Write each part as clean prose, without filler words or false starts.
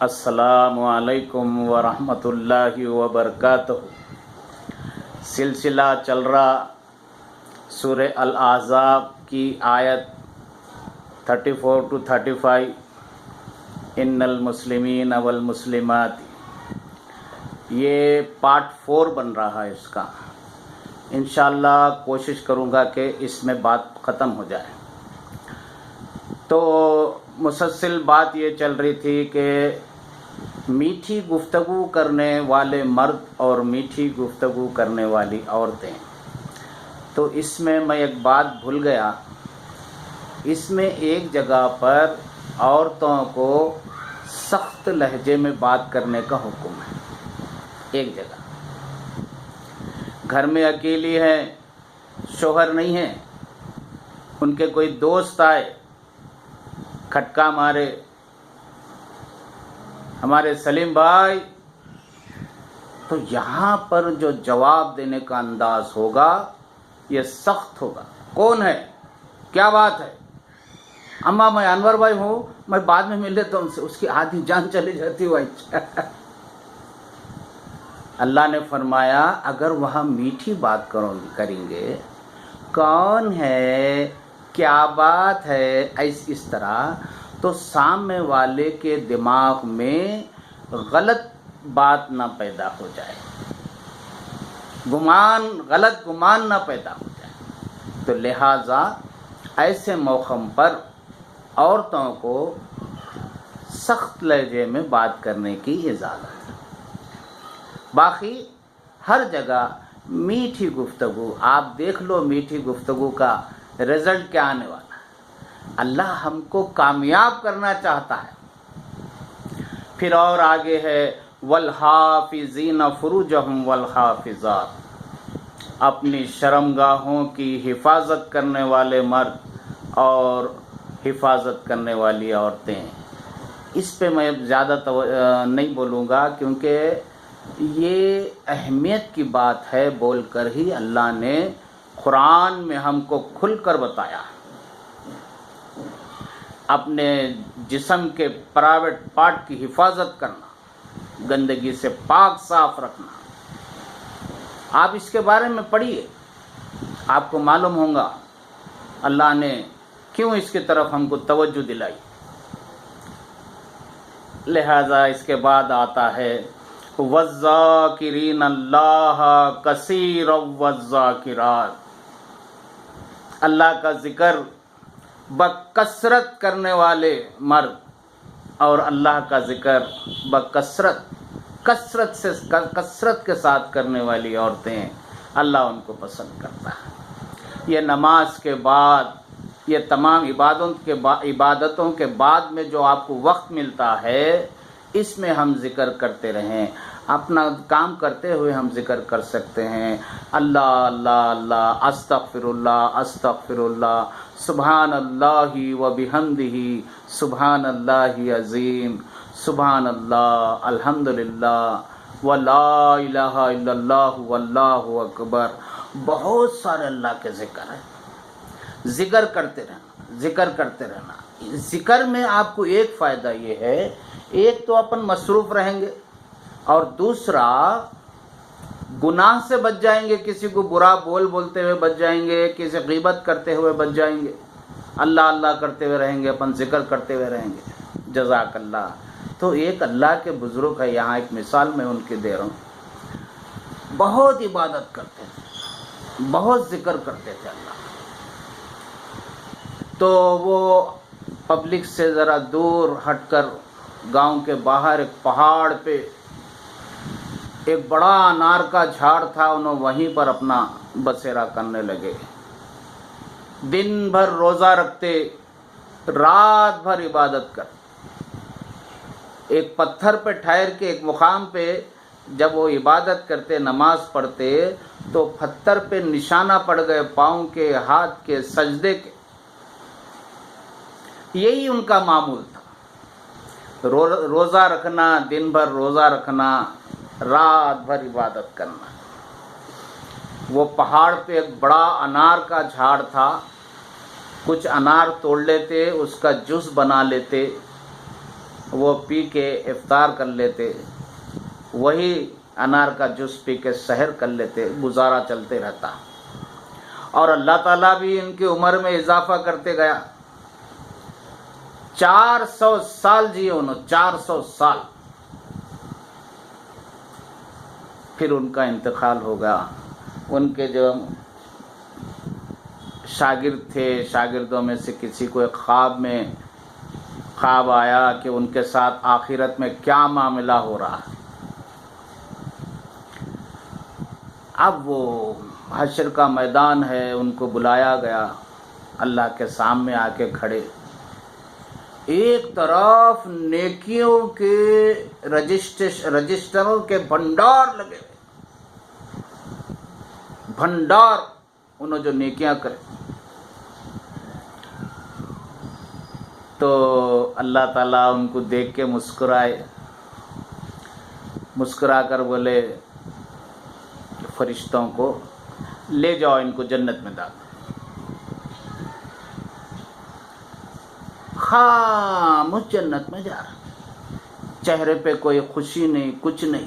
अस्सलामु अलैकुम वरहमतुल्लाहि वबरकातुहू। सिलसिला चल रहा सूरह अल अहज़ाब की आयत 34 to 35, इन्नल मुस्लिमीन वल मुस्लिमात। ये पार्ट 4 बन रहा है इसका। इंशाअल्लाह कोशिश करूँगा कि इसमें बात ख़त्म हो जाए। तो मुसलसल बात ये चल रही थी कि मीठी गुफ्तगू करने वाले मर्द और मीठी गुफ्तगू करने वाली औरतें। तो इसमें मैं एक बात भूल गया, इसमें एक जगह पर औरतों को सख्त लहजे में बात करने का हुक्म है। एक जगह घर में अकेली है, शोहर नहीं है, उनके कोई दोस्त आए, खटका मारे, हमारे सलीम भाई, तो यहाँ पर जो जवाब देने का अंदाज होगा ये सख्त होगा। कौन है, क्या बात है? अम्मा मैं अनवर भाई हूँ, मैं बाद में मिल लेता हूँ उनसे, उसकी आधी जान चली जाती भाई। अल्लाह ने फरमाया अगर वहाँ मीठी बात करेंगे, कौन है, क्या बात है, इस तरह, तो सामने वाले के दिमाग में गलत बात ना पैदा हो जाए, गलत गुमान ना पैदा हो जाए। तो लिहाजा ऐसे मौक़म पर औरतों को सख्त लहजे में बात करने की इजाज़त है। बाकी हर जगह मीठी गुफ्तगू, आप देख लो मीठी गुफ्तगू का रिज़ल्ट क्या आने वाला है। अल्लाह हमको कामयाब करना चाहता है। फिर और आगे है वल्हाफिज़ीन फुरूजहुम वल्हाफिज़ात, अपनी शर्मगाहों की हिफाजत करने वाले मर्द और हिफाजत करने वाली औरतें। इस पे मैं ज़्यादा नहीं बोलूँगा क्योंकि ये अहमियत की बात है, बोलकर ही अल्लाह ने कुरान में हमको खुलकर बताया। अपने जिस्म के प्राइवेट पार्ट की हिफाजत करना, गंदगी से पाक साफ रखना, आप इसके बारे में पढ़िए, आपको मालूम होगा अल्लाह ने क्यों इसकी तरफ हमको तवज्जो दिलाई। लिहाजा इसके बाद आता है वज़्ज़ाकिरीन अल्लाह कसीरन वज़्ज़ाकिरात, अल्लाह का जिक्र बकसरत करने वाले मर्द और अल्लाह का जिक्र कसरत के साथ करने वाली औरतें, अल्लाह उनको पसंद करता है। ये नमाज के बाद, ये तमाम इबादतों के बाद में जो आपको वक्त मिलता है, इसमें हम जिक्र करते रहें। अपना काम करते हुए हम जिक्र कर सकते हैं, अल्लाह अल्लाह अल्लाह, अस्तगफिरुल्लाह अस्तगफिरुल्लाह, सुभान अल्लाहि व बिहम्दिही, सुभान अल्लाहि अज़ीम, सुभान अल्लाह, अल्हम्दुलिल्लाह, व ला इलाहा इल्लल्लाहु वल्लाहु अकबर। बहुत सारे अल्लाह के जिक्र हैं, जिक्र करते रहना, जिक्र करते रहना। जिक्र में आपको एक फ़ायदा ये है, एक तो अपन मसरूफ़ रहेंगे और दूसरा गुनाह से बच जाएंगे, किसी को बुरा बोलते हुए बच जाएंगे, किसी ग़ीबत करते हुए बच जाएंगे, अल्लाह अल्लाह करते हुए रहेंगे, अपन जिक्र करते हुए रहेंगे। जज़ाकल्लाह। तो एक अल्लाह के बुज़ुर्ग है, यहाँ एक मिसाल मैं उनकी दे रहा हूँ, बहुत इबादत करते थे, बहुत जिक्र करते थे अल्लाह। तो वो पब्लिक से ज़रा दूर हटकर गांव के बाहर एक पहाड़ पे एक बड़ा अनार का झाड़ था, उन्होंने वहीं पर अपना बसेरा करने लगे। दिन भर रोज़ा रखते, रात भर इबादत कर। एक पत्थर पे ठहर के एक मुकाम पे जब वो इबादत करते, नमाज पढ़ते, तो पत्थर पे निशाना पड़ गए पाँव के, हाथ के, सजदे के। यही उनका मामूल था, रोज़ा रखना, दिन भर रोज़ा रखना, रात भर इबादत करना। वो पहाड़ पे एक बड़ा अनार का झाड़ था, कुछ अनार तोड़ लेते, उसका जूस बना लेते, وہ پی کے افطار کر لیتے، وہی انار کا جوس پی کے سحر کر لیتے، گزارا چلتے رہتا، اور اللہ تعالیٰ بھی ان کی عمر میں اضافہ کرتے گیا۔ 400 سال جیے انہوں، 400 سال۔ پھر ان کا انتقال ہو گیا۔ ان کے جو شاگرد تھے، شاگردوں میں سے کسی کو ایک خواب آیا کہ ان کے ساتھ آخرت میں کیا معاملہ ہو رہا ہے۔ اب وہ حشر کا میدان ہے، ان کو بلایا گیا، اللہ کے سامنے آ کے کھڑے، ایک طرف نیکیوں کے رجسٹروں کے بھنڈار لگے ہوئے، بھنڈار، انہوں جو نیکیاں کرے۔ تو اللہ تعالیٰ ان کو دیکھ کے مسکرائے، مسکرا کر بولے فرشتوں کو لے جاؤ، ان کو جنت میں ڈال۔ خاموش جنت میں جا رہا، چہرے پہ کوئی خوشی نہیں، کچھ نہیں۔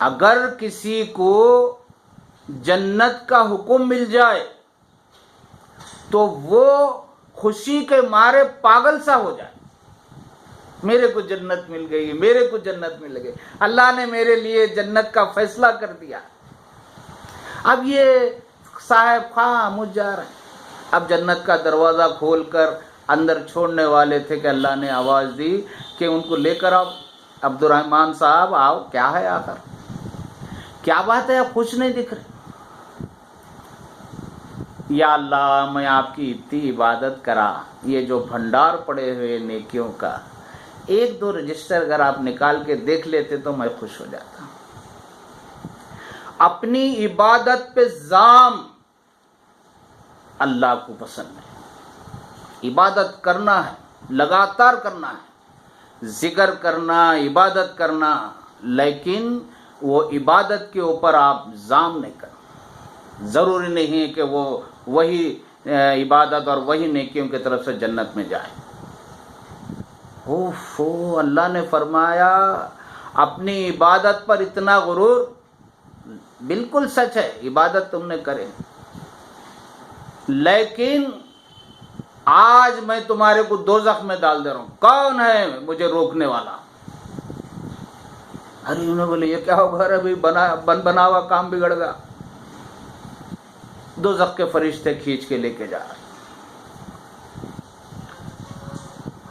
اگر کسی کو جنت کا حکم مل جائے تو وہ خوشی کے مارے پاگل سا ہو جائے، میرے کو جنت مل گئی، میرے کو جنت مل گئی، اللہ نے میرے لیے جنت کا فیصلہ کر دیا۔ اب یہ صاحب خاموش جا رہے ہیں۔ اب جنت کا دروازہ کھول کر اندر چھوڑنے والے تھے کہ اللہ نے آواز دی کہ ان کو لے کر آؤ، عبد الرحمن صاحب آؤ، کیا ہے آخر، کیا بات ہے، آپ خوش نہیں دکھ رہے؟ یا اللہ میں آپ کی اتنی عبادت کرا، یہ جو بھنڈار پڑے ہوئے نیکیوں کا، ایک دو رجسٹر اگر آپ نکال کے دیکھ لیتے تو میں خوش ہو جاتا۔ اپنی عبادت پہ زام اللہ کو پسند ہے۔ عبادت کرنا ہے، لگاتار کرنا ہے، ذکر کرنا، عبادت کرنا، لیکن وہ عبادت کے اوپر آپ زام نہیں کرنا۔ ضروری نہیں ہے کہ وہ وہی عبادت اور وہی نیکیوں کی طرف سے جنت میں جائے۔ اوفو، اللہ نے فرمایا اپنی عبادت پر اتنا غرور، بالکل سچ ہے، عبادت تم نے کرے، لیکن آج میں تمہارے کو دوزخ میں ڈال دے رہا ہوں، کون ہے مجھے روکنے والا؟ ارے انہوں نے بولے یہ کیا ہوگا، ابھی بنا ہوا کام بگڑ گیا۔ دوزخ کے فرشتے کھینچ کے لے کے جا رہے،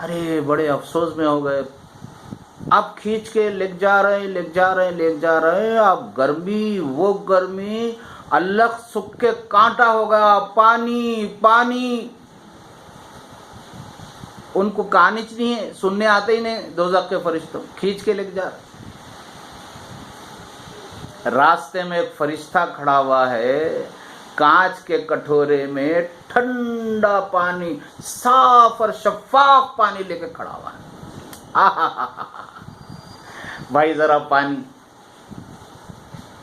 ارے بڑے افسوس میں ہو گئے۔ اب کھینچ کے لے جا رہے ہیں، اب گرمی، وہ گرمی، اللہ سکھ کے کانٹا ہو گیا، پانی پانی۔ ان کو کہانی نہیں ہے، سننے آتے ہی نہیں، دوزخ کے فرشتوں کھینچ کے لے جا رہے۔ راستے میں ایک فرشتہ کھڑا ہوا ہے، کانچ کے کٹورے میں ٹھنڈا پانی، صاف اور شفاف پانی لے کے کھڑا ہوا ہے۔ بھائی ذرا پانی،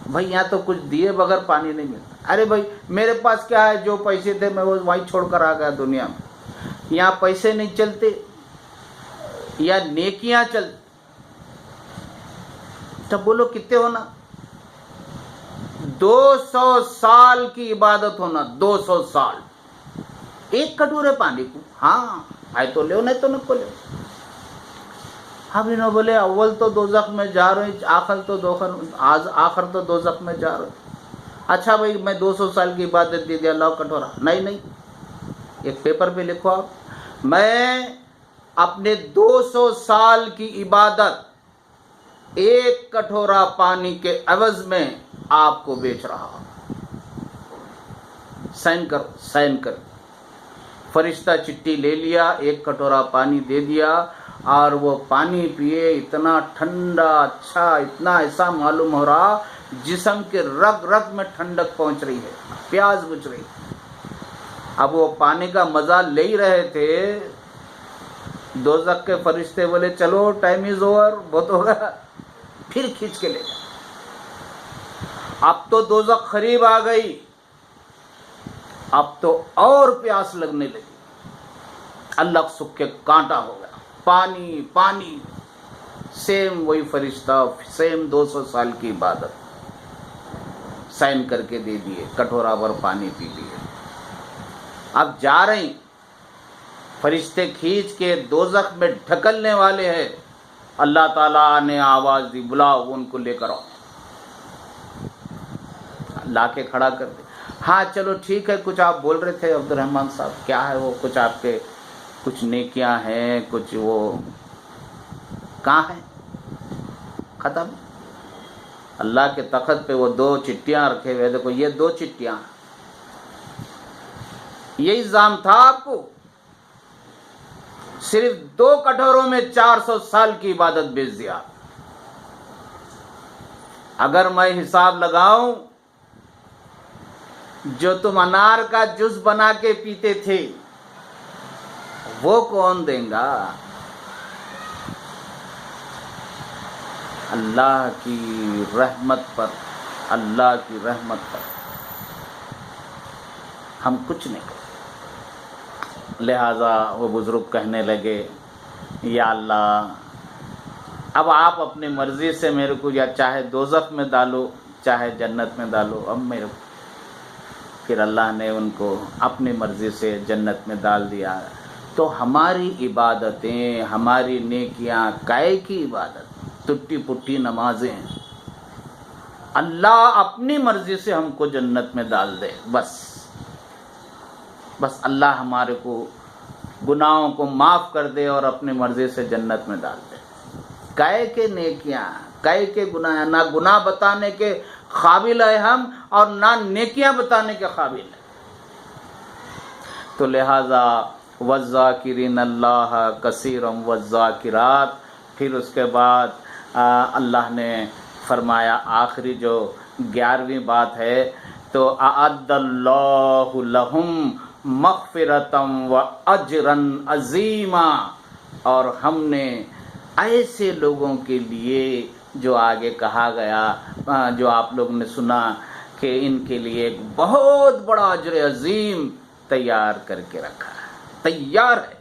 بھائی یہاں تو کچھ دیے بغیر پانی نہیں ملتا۔ ارے بھائی میرے پاس کیا ہے، جو پیسے تھے میں وہ وہیں چھوڑ کر آ گیا دنیا میں۔ یہاں پیسے نہیں چلتے یا نیکیاں چلتی؟ تب بولو کتنے ہونا؟ 200 سال کی عبادت ہونا، 200 سال، ایک کٹورے پانی کو، ہاں آئے تو لے، نہیں تو نہ لے۔ اب انہوں بولے اول تو دوزخ میں جا رہے ہیں، آخر تو دوزخ میں جا رہے ہیں۔ اچھا بھائی میں 200 سال کی عبادت دے دیا، لاؤ کٹورا۔ نہیں، ایک پیپر پہ لکھو آپ، میں اپنے 200 سال کی عبادت ایک کٹورا پانی کے عوض میں آپ کو بیچ رہا ہوں، سائن کرو۔ فرشتہ چٹھی لے لیا، ایک کٹورا پانی دے دیا، اور وہ پانی پیے، اتنا ٹھنڈا، اچھا، اتنا ایسا معلوم ہو رہا جسم کے رگ رگ میں ٹھنڈک پہنچ رہی ہے، پیاس بجھ رہی۔ اب وہ پانی کا مزہ لے ہی رہے تھے، دوزخ کے فرشتے بولے چلو ٹائم از اوور، بہت ہوگا، پھر کھینچ کے لے گئے۔ اب تو دوزخ قریب آ گئی، اب تو اور پیاس لگنے لگی، अलग सुख के कांटा हो गया, पानी पानी, सेम वही फरिश्ता, सेम 200 साल की इबादत साइन करके दे दिए, कटोरा भर पानी पी लिए। अब जा रही, फरिश्ते खींच के दोज़ख में ढकलने वाले हैं, अल्लाह ताला ने आवाज़ दी, बुलाओ उनको लेकर आओ, ला के खड़ा कर दे। हाँ चलो ठीक है, कुछ आप बोल रहे थे अब्दुर्रहमान साहब, क्या है वो, कुछ आपके कुछ नेकियां हैं, कुछ वो कहाँ है, खत्म। अल्लाह के तख्त पे वो 2 चिट्ठियां रखे हुए, देखो ये 2 चिट्ठियां, ये इल्जाम था आपको, सिर्फ 2 कटोरों में 400 साल की इबादत बेच दिया। अगर मैं हिसाब लगाऊं, जो तुम अनार का जूस बना के पीते थे वो कौन देगा? अल्लाह की रहमत पर, अल्लाह की रहमत पर हम कुछ नहीं कर। लिहाजा वो बुजुर्ग कहने लगे, या अल्लाह, अब आप अपनी मर्जी से मेरे को या चाहे दोज़ख में डालो चाहे जन्नत में डालो, अब मेरे को। फिर अल्लाह ने उनको अपनी मर्जी से जन्नत में डाल दिया। तो हमारी इबादतें, हमारी नेकियां, काय की इबादत, टुट्टी पुट्टी नमाजें, अल्लाह अपनी मर्जी से हमको जन्नत में डाल दे, बस अल्लाह हमारे को गुनाहों को माफ़ कर दे और अपनी मर्जी से जन्नत में डाल दे। काय के नेकियां, काय के गुनाह, ना गुनाह बताने के काबिल है हम और ना नेकियां बताने के काबिल है। तो लिहाजा वज़्ज़ाकिरीन अल्लाह कसीरम वज़्ज़ाकिरात, फिर उसके बाद अल्लाह ने फरमाया, आखिरी जो 11वीं बात है, तो अअद्दल्लाहु लहुम मग़फ़िरतम व अजरन अज़ीमा, और हमने ऐसे लोगों के लिए जो आगे कहा गया, जो आप लोगों ने सुना कि इनके लिए एक बहुत बड़ा अजर अजीम तैयार करके रखा है, तैयार है।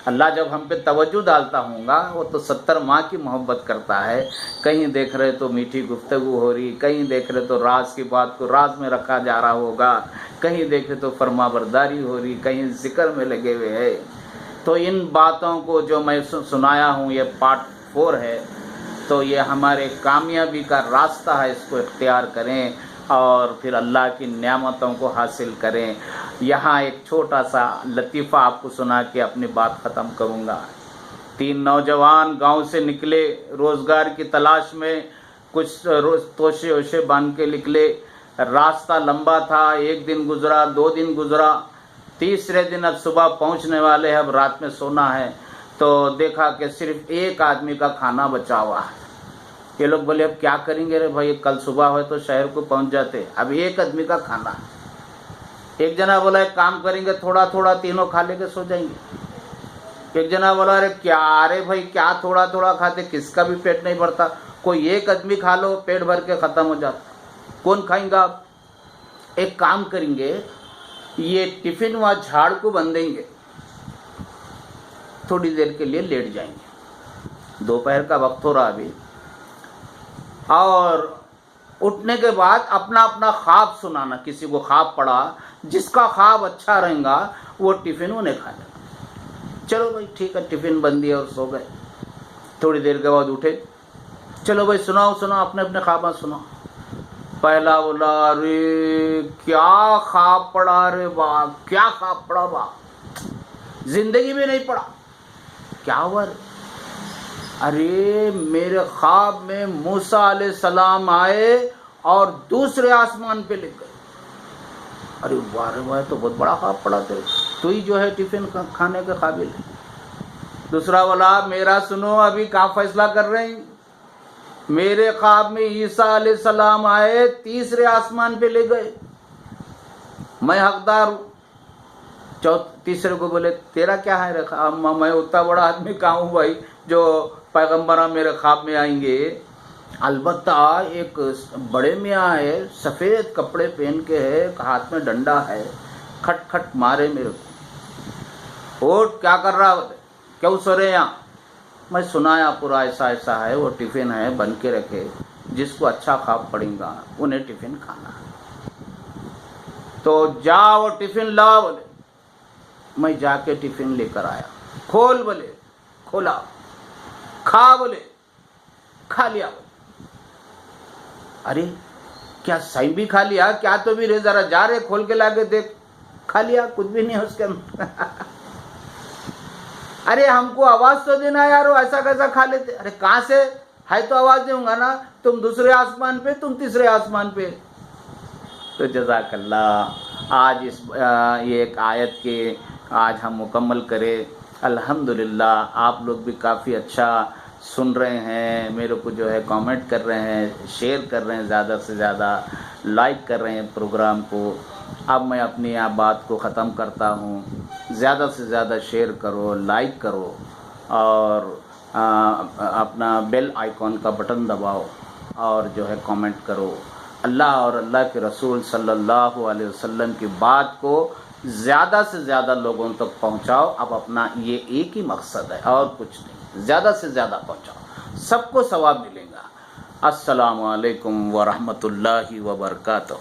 अल्लाह जब हम पे तवज्जो डालता होगा, वो तो 70 माह की मोहब्बत करता है। कहीं देख रहे तो मीठी गुफ्तगू हो रही, कहीं देख रहे तो राज की बात को राज में रखा जा रहा होगा, कहीं देखे तो फरमाबरदारी हो रही, कहीं जिक्र में लगे हुए हैं। तो इन बातों को जो मैं सुनाया हूँ, ये पार्ट 4 है, तो ये हमारे कामयाबी का रास्ता है, इसको इख्तियार करें और फिर अल्लाह की नेमतों को हासिल करें। यहाँ एक छोटा सा लतीफ़ा आपको सुना के अपनी बात ख़त्म करूँगा। 3 नौजवान गांव से निकले रोज़गार की तलाश में, कुछ रोज़ तोशे वोशे बांध के निकले। रास्ता लंबा था, 1 दिन गुजरा, 2 दिन गुजरा, तीसरे दिन अब सुबह पहुँचने वाले हैं, अब रात में सोना है। तो देखा कि सिर्फ एक आदमी का खाना बचा हुआ है। ये लोग बोले अब क्या करेंगे रे भाई, कल सुबह हो तो शहर को पहुंच जाते, अब एक आदमी का खाना। एक जना बोला एक काम करेंगे, थोड़ा थोड़ा तीनों खा लेके सो जाएंगे। एक जना बोला अरे क्या, अरे भाई क्या थोड़ा थोड़ा खाते, किसका भी पेट नहीं भरता, कोई एक आदमी खा लो पेट भर के ख़त्म हो जाता, कौन खाएंगा आप? एक काम करेंगे, ये टिफिन वहाँ झाड़ को बंधेंगे, थोड़ी देर के लिए लेट जाएंगे, दोपहर का वक्त हो रहा अभी, और उठने के बाद अपना अपना ख्वाब सुनाना। किसी को ख्वाब पड़ा, जिसका ख्वाब अच्छा रहेगा वो टिफिन उन्हें खा लेगा। चलो भाई ठीक है, टिफिन बन दिया और सो गए। थोड़ी देर के बाद उठे, चलो भाई सुनाओ सुनाओ, अपने अपने ख्वाब सुनाओ। पहला बोला अरे क्या ख्वाब पड़ा रे बाप, क्या ख्वाब पड़ा बाप, जिंदगी में नहीं पड़ा। क्या हुआ रे? अरे मेरे ख्वाब में मूसा अलैहिस्सलाम आए और दूसरे आसमान पे लिख गए। अरे वाह रे वाह, तो बहुत बड़ा ख्वाब पड़ा तेरे, तू ही जो है टिफिन खाने के काबिल है। दूसरा बोला मेरा सुनो, अभी क्या फैसला कर रहे हैं, मेरे ख्वाब में ईसा अलैहिस्सलाम आए, तीसरे आसमान पे ले गए, मैं हकदार हूँ। तीसरे को बोले तेरा क्या है रे, मैं उतना बड़ा आदमी कहाँ हूँ भाई जो पैगम्बर मेरे ख्वाब में आएंगे। अलबत्ता एक बड़े मियाँ है, सफ़ेद कपड़े पहन के है, हाथ में डंडा है, खट खट मारे मेरे को। اٹھ کیا کر رہا بولے کیوں سو رہے یہاں؟ میں سنایا پورا ایسا ایسا ہے، وہ ٹفن ہے بن کے رکھے، جس کو اچھا خواب پڑے گا انہیں ٹفن کھانا ہے، تو جا وہ ٹفن لا بولے۔ میں جا کے ٹفن لے کر آیا، کھول بولے، کھولا، کھا بولے، کھا لیا بولے۔ ارے کیا صحیح بھی کھا لیا؟ کیا تو بھی رے، ذرا جا رہے کھول کے لا کے دیکھ، کھا لیا، کچھ بھی نہیں ہے اس کے اندر۔ ارے ہم کو آواز تو دینا یارو، ایسا کیسا کھا لیتے؟ ارے کہاں سے ہے تو آواز دوں گا نا، تم دوسرے آسمان پہ، تم تیسرے آسمان پہ۔ تو جزاک اللہ، آج یہ ایک آیت کے آج ہم مکمل کرے۔ الحمدللہ آپ لوگ بھی کافی اچھا سن رہے ہیں، میرے کو جو ہے کامنٹ کر رہے ہیں، شیئر کر رہے ہیں، زیادہ سے زیادہ لائک کر رہے ہیں پروگرام کو۔ اب میں اپنی بات کو ختم کرتا ہوں، زیادہ سے زیادہ شیئر کرو، لائک کرو، اور اپنا بیل آئیکن کا بٹن دباؤ، اور جو ہے کامنٹ کرو۔ اللہ اور اللہ کے رسول صلی اللہ علیہ وسلم کی بات کو زیادہ سے زیادہ لوگوں تک پہنچاؤ۔ اب اپنا یہ ایک ہی مقصد ہے اور کچھ نہیں، زیادہ سے زیادہ پہنچاؤ، سب کو ثواب ملے گا۔ السلام علیکم ورحمۃ اللہ وبرکاتہ۔